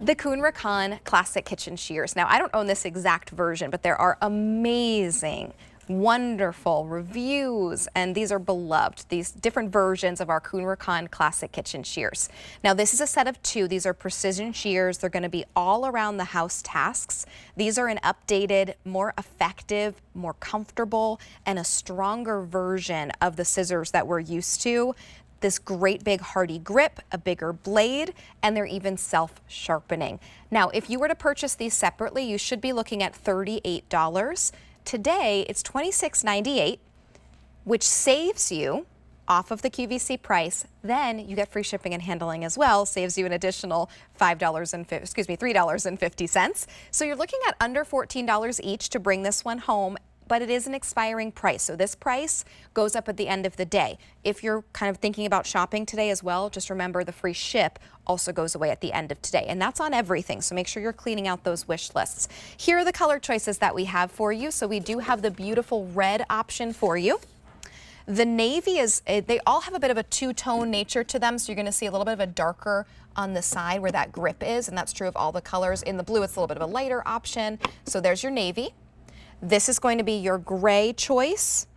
The Kuhn Rikon Classic Kitchen Shears. Now, I don't own this exact version, but there are amazing, wonderful reviews, and these are beloved, these different versions of our Kuhn Rikon Classic Kitchen Shears. Now, this is a set of two. These are precision shears. They're going to be all around the house tasks. These are an updated, more effective, more comfortable, and a stronger version of the scissors that we're used to. This great big hardy grip, a bigger blade, and they're even self-sharpening. Now, if you were to purchase these separately, you should be looking at $38. Today, it's $26.98, which saves you off of the QVC price. Then you get free shipping and handling as well, saves you an additional $3.50. So you're looking at under $14 each to bring this one home. But it is an expiring price. So this price goes up at the end of the day. If you're kind of thinking about shopping today as well, just remember the free ship also goes away at the end of today. And that's on everything. So make sure you're cleaning out those wish lists. Here are the color choices that we have for you. So we do have the beautiful red option for you. The navy is, they all have a bit of a two-tone nature to them. So you're going to see a little bit of a darker on the side where that grip is. And that's true of all the colors. In the blue, it's a little bit of a lighter option. So there's your navy. This is going to be your gray choice.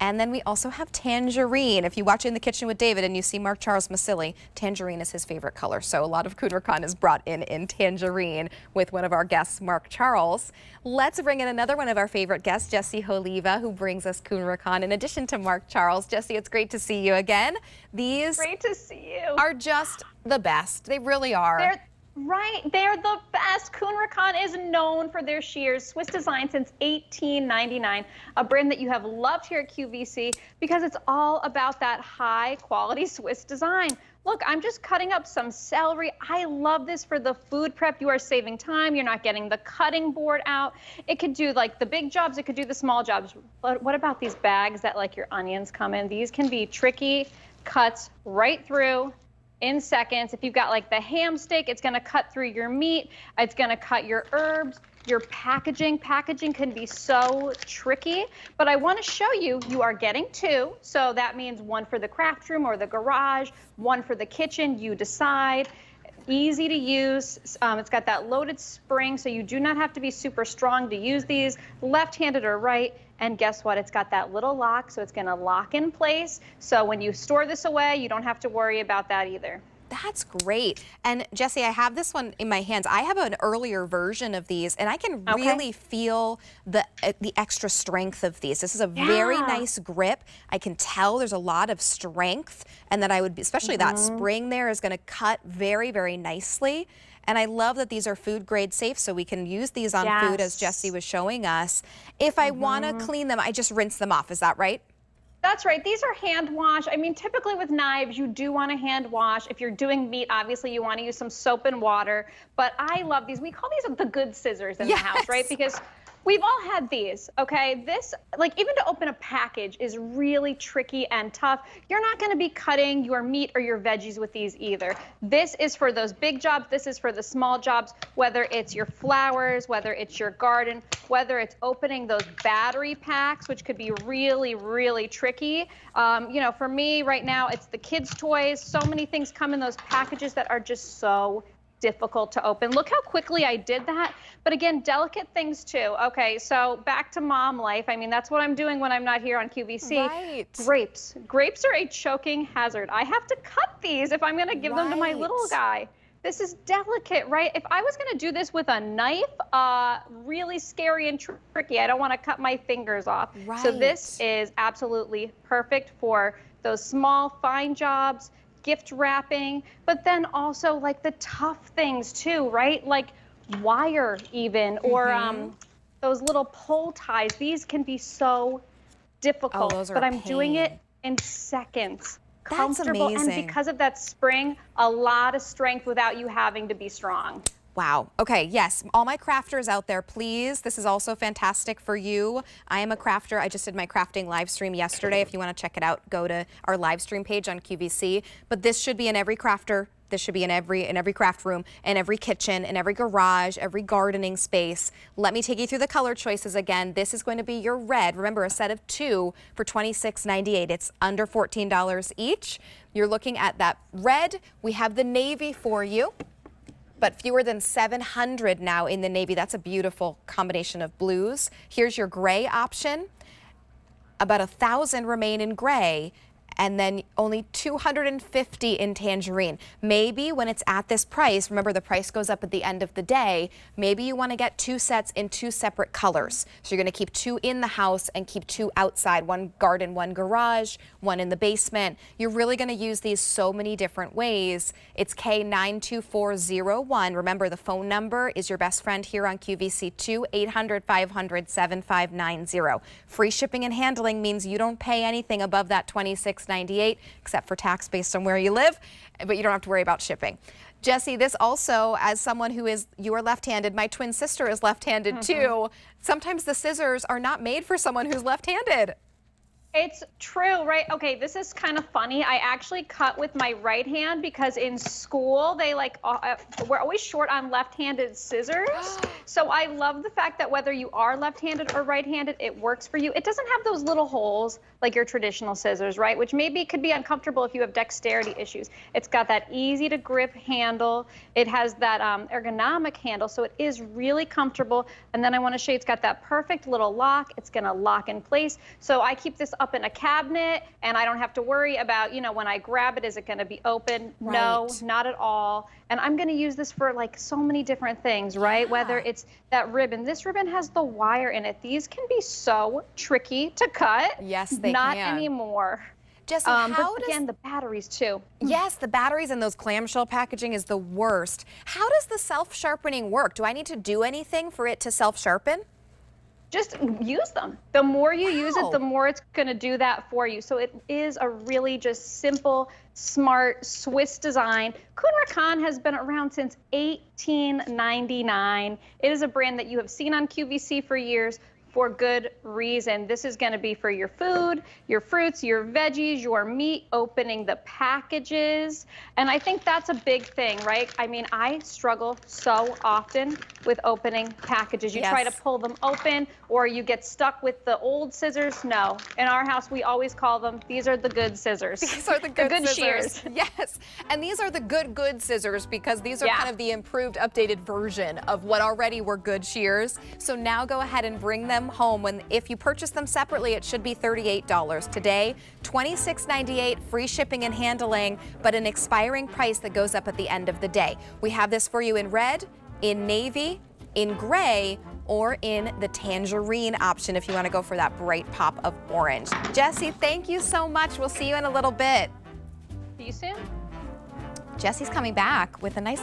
And then we also have tangerine. If you watch In the Kitchen with David and you see Mark Charles Masilli, tangerine is his favorite color. So a lot of Kuhn Rikon is brought in tangerine with one of our guests, Mark Charles. Let's bring in another one of our favorite guests, Jessie Holiva, who brings us Kuhn Rikon in addition to Mark Charles. Jessie, it's great to see you again. These great to see you. Are just the best. They really are. They're the best. Kuhn Rikon is known for their shears, Swiss design since 1899, a brand that you have loved here at QVC because it's all about that high quality Swiss design. Look, I'm just cutting up some celery. I love this for the food prep. You are saving time. You're not getting the cutting board out. It could do like the big jobs. It could do the small jobs. But what about these bags that like your onions come in? These can be tricky cuts right through in seconds. If you've got like the ham steak, it's going to cut through your meat. It's going to cut your herbs, your packaging. Packaging can be so tricky, but I want to show you, you are getting two. So that means one for the craft room or the garage, one for the kitchen. You decide. Easy to use. It's got that loaded spring, so you do not have to be super strong to use these, left-handed or right. And guess what? It's got that little lock, so it's going to lock in place. So when you store this away, you don't have to worry about that either. That's great. And Jessie, I have this one in my hands. I have an earlier version of these, and I can really feel the extra strength of these. This is a very nice grip. I can tell there's a lot of strength, and that I would, especially that spring there is going to cut very, very nicely. And I love that these are food grade safe, so we can use these on food as Jessie was showing us. If I want to clean them, I just rinse them off. Is that right? That's right. These are hand wash. I mean, typically with knives, you do want to hand wash. If you're doing meat, obviously you want to use some soap and water. But I love these. We call these the good scissors in the house, right? Because we've all had these, okay? This, like even to open a package is really tricky and tough. You're not gonna be cutting your meat or your veggies with these either. This is for those big jobs. This is for the small jobs, whether it's your flowers, whether it's your garden, whether it's opening those battery packs, which could be really, really tricky. You know, for me right now, it's the kids' toys. So many things come in those packages that are just so difficult to open. Look how quickly I did that. But again, delicate things too. Okay, so back to mom life. I mean, that's what I'm doing when I'm not here on QVC. Right. Grapes. Grapes are a choking hazard. I have to cut these if I'm going to give them to my little guy. This is delicate, right? If I was going to do this with a knife, really scary and tricky. I don't want to cut my fingers off. Right. So this is absolutely perfect for those small, fine jobs, gift wrapping, but then also like the tough things too, right? Like wire even, or those little pull ties. These can be so difficult, but I'm doing it in seconds. Comfortable, and because of that spring, a lot of strength without you having to be strong. Wow. Okay, yes, all my crafters out there, please. This is also fantastic for you. I am a crafter. I just did my crafting live stream yesterday. If you want to check it out, go to our live stream page on QVC. But this should be in every crafter. This should be in every craft room, in every kitchen, in every garage, every gardening space. Let me take you through the color choices again. This is going to be your red. Remember, a set of two for $26.98. It's under $14 each. You're looking at that red. We have the navy for you. but fewer than 700 now in the navy. That's a beautiful combination of blues. Here's your gray option. About 1,000 remain in gray, and then only 250 in tangerine. Maybe when it's at this price, remember the price goes up at the end of the day, maybe you want to get 2 sets in 2 separate colors. So you're going to keep 2 in the house and keep 2 outside, 1 garden, 1 garage, 1 in the basement. You're really going to use these so many different ways. It's K92401. Remember, the phone number is your best friend here on QVC 2-800-500-7590. Free shipping and handling means you don't pay anything above that $26.98, except for tax based on where you live, but you don't have to worry about shipping. Jesse, this also, as someone you are left-handed, my twin sister is left-handed too. Sometimes the scissors are not made for someone who's left-handed. It's true, right? Okay, this is kind of funny. I actually cut with my right hand because in school they we're always short on left-handed scissors. So I love the fact that whether you are left-handed or right-handed, it works for you. It doesn't have those little holes like your traditional scissors, right? Which maybe could be uncomfortable if you have dexterity issues. It's got that easy to grip handle. It has that ergonomic handle, so it is really comfortable. And then I want to show you it's got that perfect little lock. It's going to lock in place. So I keep this up in a cabinet and I don't have to worry about, you know, when I grab it, is it going to be open? Right. No, not at all. And I'm going to use this for like so many different things, right? Yeah. Whether it's that ribbon. This ribbon has the wire in it. These can be so tricky to cut. Yes, they Not can. anymore. Jesse, But again, the batteries too. Yes, the batteries and those clamshell packaging is the worst. How does the self-sharpening work? Do I need to do anything for it to self-sharpen? Just use them. The more you use Wow. it, the more it's going to do that for you. So it is a really just simple, smart Swiss design. Kuhn Rikon has been around since 1899. It is a brand that you have seen on QVC for years for good reason. This is going to be for your food, your fruits, your veggies, your meat, opening the packages. And I think that's a big thing, right? I mean, I struggle so often with opening packages. You try to pull them open or you get stuck with the old scissors. No, in our house, we always call them, these are the good scissors. These are the good scissors. Shears. Yes, and these are the good scissors because these are kind of the improved, updated version of what already were good shears. So now go ahead and bring them home. If you purchase them separately, it should be $38. Today, $26.98, free shipping and handling, but an expiring price that goes up at the end of the day. We have this for you in red, in navy, in gray, or in the tangerine option if you want to go for that bright pop of orange. Jesse, thank you so much. We'll see you in a little bit. See you soon. Jesse's coming back with a nice